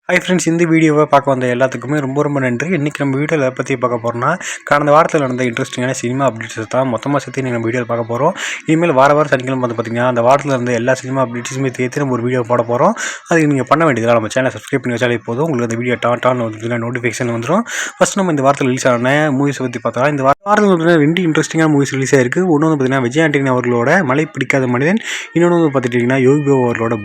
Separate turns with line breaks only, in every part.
Hi friends, இந்த வீடியோவை பார்க்க வந்த எல்லாத்துக்குமே ரொம்ப நன்றி. இன்றைக்கி நம்ம வீடியோவில் எதை பற்றி பார்க்க போகிறோம்னா, கடந்த வாரத்தில் நடந்த இன்ட்ரெஸ்டிங்கான சினிமா அப்டேட்ஸை தான் மொத்தமாக சேர்த்து நம்ம வீடியோவில் பார்க்க போகிறோம். இனிமேல் வாரம் சனிக்கிழமை வந்து பார்த்திங்கன்னா அந்த வாரத்தில் இருந்த எல்லா சினிமா அப்டேட்ஸுமே சேர்த்து நம்ம ஒரு வீடியோ போட போகிறோம். அதுக்கு நீங்கள் பண்ண வேண்டியது நம்ம சேனலை சப்ஸ்கிரைப் பண்ணி வச்சாலே போதும். உங்களுக்கு அந்த வீடியோ டான் வந்து நோட்டிஃபிகேஷன் வந்துடும். ஃபஸ்ட் நம்ம இந்த வாரத்தில் ரிலீஸ் ஆன மூவிஸை பற்றி பார்த்தா, இந்த வாரத்தில் வந்து 2 இன்ட்ரெஸ்டிங்கான மூவிஸ் ரிலீஸ் ஆயிருக்கு. ஒன்று வந்து பார்த்திங்கன்னா விஜய் ஆண்டனி அவர்களோட மலை பிடிக்காத மனிதன், இன்னொன்று வந்து பார்த்துட்டிங்கன்னா யோகி பாபு அவர்களோட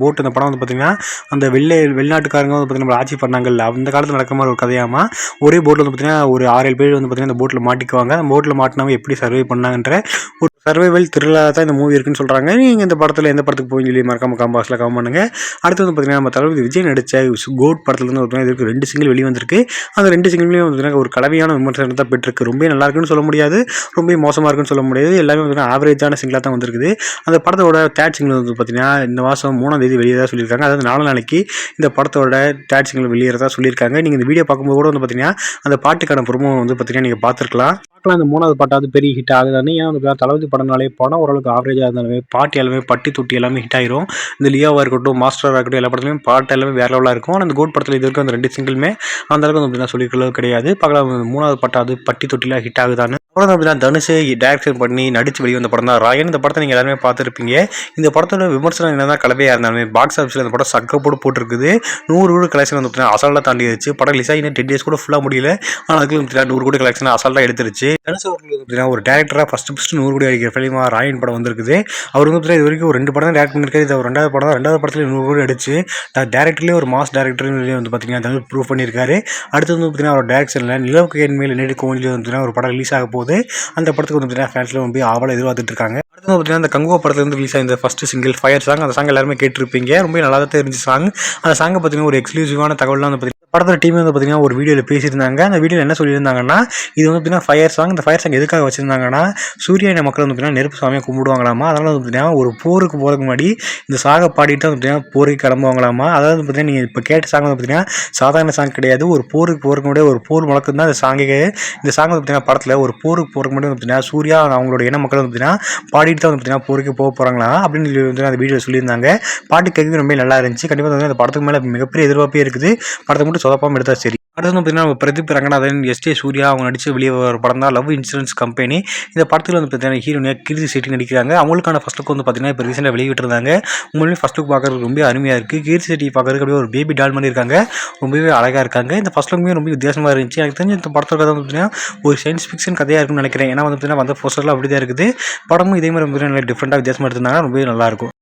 போட். அந்த படம் வந்து பார்த்திங்கன்னா அந்த வெளிநாட்டுக்காரங்க வந்து பார்த்தீங்கன்னா ஆட்சி பண்ணாங்கல்ல, அந்த காலத்தில் நடக்கிற மாதிரி ஒரு கதையாமா. ஒரே போட்டில் வந்து பார்த்தீங்கன்னா ஒரு 6-7 பேர் வந்து பார்த்தீங்கன்னா அந்த போட்டில் மாட்டிக்குவாங்க. அந்த போட்டில் மாட்டினவங்க எப்படி சர்வை பண்ணாங்கன்ற ஒரு சர்வைவல் த்ரில்லாக தான் இந்த மூவி இருக்குன்னு சொல்கிறாங்க. நீங்கள் இந்த படத்தில் எந்த படத்துக்கு போய் சொல்லி மறக்காம காம்பாஸில் கமெண்ட் பண்ணுங்கள். அடுத்து வந்து பார்த்தீங்கன்னா நம்ம தளபதி விஜய் நடித்த கோட் படத்துலேருந்து வந்து இதுக்கு 2 சிங்கிள் வெளியே வந்திருக்கு. அந்த 2 சிங்கிள்லேயும் வந்து ஒரு கலவையான விமர்சனம் தான் பெற்றிருக்கு. ரொம்ப நல்லா இருக்குன்னு சொல்ல முடியாது, ரொம்ப மோசமாக இருக்குன்னு சொல்ல முடியாது. எல்லாமே வந்து ஆவரேஜான சிங்கிளாக தான் வந்திருக்குது. அந்த படத்தோட தேர்ட் சிங்கிள் வந்து பார்த்தீங்கன்னா இந்த மாதம் 3ஆம் தேதி வெளியே தான் சொல்லியிருக்காங்க. அதாவது 4 நாளைக்கு இந்த படத்தோட தேர்ட் சிங்கிள் வெளியேறதா சொல்லியிருக்காங்க. நீங்கள் இந்த வீடியோ பார்க்கும்போது கூட வந்து பார்த்தீங்கன்னா அந்த பாட்டுக்கான ப்ரோமோ வந்து பார்த்தீங்கன்னா நீங்கள் பார்த்துருக்கலாம். இந்த 3வது பாட்டாவது பெரிய ஹிட் ஆகுதான்னு. ஏன்னா வந்து தளபதி படம்னாலே படம் ஓரளவுக்கு ஆவரேஜாக இருந்தாலுமே பாட்டு எல்லாமே பட்டி தொட்டி எல்லாமே ஹிட் ஆயிரும். இந்த லியோவாக இருக்கட்டும், மாஸ்டராக இருக்கட்டும், எல்லா படத்துலையும் பாட்டு எல்லாமே வேற லெவலாக இருக்கும். ஆனால் அந்த கோட் படத்தில் இது வரைக்கும் அந்த 2 சிங்கிளுமே அந்த அளவுக்கு வந்து சொல்லிக்கிற கிடையாது. பார்க்கலாம் 3வது பாட்டாவது பட்டி தொட்டிலாம் ஹிட் ஆகுதான்னு. அப்புறம் அப்படின்னா தனுஷை டைரக்ஷன் பண்ணி நடித்து வெளிவந்த படம் தான் ராயன். இந்த படத்தை நீங்கள் எல்லாருமே பார்த்துருப்பீங்க. இந்த படத்தோட விமர்சனம் என்ன தான் கலவையாக இருந்தாலுமே பாக்ஸ் ஆஃபீஸில் இந்த படம் சக்கப்போடு போட்டிருக்குது. 100 கோடி கலெக்ஷன் வந்து பார்த்தீங்கன்னா அசால்ட்டாக தாண்டிடுச்சு. படம் ரிலீஸ் ஆகி 10 days கூட ஃபுல்லாக முடியல. ஆனால் அதுக்கு 100 கோடி கலெக்ஷன் அசால்ட்டாக எடுத்துருச்சு. தனுஷ் அவர்கள் ஒரு டேரக்டராக ஃபஸ்ட்டு 100 கோடி அடிக்கிற ஃபிலிமாக ராயன் படம் வந்திருக்குது. அவர் வந்து இது வரைக்கும் ஒரு 2 படம் தான் டேரக்ட் பண்ணியிருக்காரு. இது ஒரு 2வது படம் தான். 2வது படத்தில் 100 கோடி அடிச்சு டேரக்டர்லேயே ஒரு மாஸ் டேரக்டர்னு வந்து பார்த்தீங்கன்னா தனுஷ் ப்ரூவ் பண்ணியிருக்காரு. அடுத்து வந்து பார்த்தீங்கன்னா அவர் டேரக்ஷனில் நிலவுக்கு என் மேல் என்னடி கோவிலில் வந்து பார்த்தீங்கன்னா ஒரு படம் ரிலீஸ் ஆக போகுது. அந்த படத்துக்கு வந்து பார்த்தீங்கன்னா ஃபேன்ஸ்லாம் வந்து ஆவலாக எதிர்பார்த்துட்டு இருக்காங்க. அடுத்து வந்து பார்த்தீங்கன்னா அந்த கங்குவா படத்துலேருந்து ரிலீஸ் ஆகிற ஃபஸ்ட்டு சிங்கிள் ஃபயர் சாங். அந்த சாங் எல்லாருமே கேட்டிருப்பீங்க. ரொம்ப நல்லா தான் இருந்துச்சு சாங். அந்த சாங்கை பார்த்தீங்கன்னா ஒரு எக்ஸ்க்ளூசிவான தகவலாம் வந்து படத்தோட டீம் வந்து பார்த்தீங்கன்னா ஒரு வீடியோவில் பேசியிருந்தாங்க. அந்த வீடியோவில் என்ன சொல்லியிருந்தாங்கன்னா, இது வந்து பார்த்தீங்கன்னா ஃபயர் சாங். இந்த ஃபயர் சாங் எதுக்காக வச்சுருந்தாங்கன்னா, சூரியனை மக்கள் வந்து பார்த்தீங்கன்னா நெருப்பு சாமியாக கும்பிடுவாங்களாமா. அதனால் வந்து பார்த்தீங்கன்னா ஒரு போருக்கு போகிறதுக்கு முன்னாடி இந்த சாகை பாடிட்டு வந்து பார்த்தீங்கன்னா போருக்கு கிளம்புவாங்களாமா. அதாவது பார்த்தீங்கன்னா நீங்கள் இப்போ கேட்ட சாங் வந்து பார்த்தீங்கன்னா சாதாரண சாங் கிடையாது. ஒரு போருக்கு போகிறதுக்கு முன்னாடி ஒரு போர் முழக்கம் தான் இந்த சாங்கே. இந்த சாங் வந்து பார்த்தீங்கன்னா படத்தில் ஒரு போருக்கு போகிறதுக்கு முன்னாடி வந்து பார்த்தீங்கன்னா சூர்யா அவங்களோட இன மக்கள் வந்து பார்த்தீங்கன்னா பாடிட்டு தான் வந்து பார்த்தீங்கன்னா போருக்கு போக போகிறாங்களா அப்படின்னு சொல்லி வந்து அந்த வீடியோவில் சொல்லியிருந்தாங்க. பாட்டு கேட்கவே ரொம்ப நல்லா இருந்துச்சு. கண்டிப்பாக வந்து அந்த படத்துக்கு மேலே மிகப்பெரிய எதிர்பார்ப்பே இருக்குது. படத்தை மட்டும் சொதப்பாமல் எடுத்தால் சரி. அடுத்து வந்து பார்த்தீங்கன்னா பிரதீப் ரங்கநாதன், எஸ்டே சூர்யா அவங்க நடித்து வெளியே வர படம் தான் லவ் இன்சூரன்ஸ் கம்பெனி. இந்த படத்தில் வந்து பார்த்தீங்கன்னா ஹீரோனியாக கீர்த்தி செட்டி நடிக்கிறாங்க. அவங்களுக்கான ஃபர்ஸ்ட் லுக் வந்து பார்த்தீங்கன்னா இப்போ ரீசெண்டாக வெளியிட்டிருந்தாங்க. உண்மையிலேயே ஃபர்ஸ்ட் லுக் பார்க்குறதுக்கு ரொம்ப அருமையாக இருக்குது. கீர்த்தி செட்டி பார்க்குறதுக்கு அப்படியே ஒரு பேபி டால் மாதிரி இருக்காங்க. ரொம்பவே அழகாக இருக்காங்க. இந்த ஃபர்ஸ்ட் லுக்குமே ரொம்ப வித்தியாசமாக இருந்துச்சு. எனக்கு தெரிஞ்சு இந்த படத்தோட கதை வந்து பார்த்தீங்கன்னா ஒரு சயின்ஸ் ஃபிக்ஷன் கதையாக இருக்குன்னு நினைக்கிறேன். ஏன்னா வந்து பார்த்தீங்கன்னா வந்த போஸ்டர்லாம் அப்படி தான் இருக்குது. படமும் இதே மாதிரி வந்து நல்லா டிஃப்ரெண்ட்டாக வித்தியாசமாக எடுத்திருந்தாங்கன்னா ரொம்பவே நல்லாயிருக்கும்.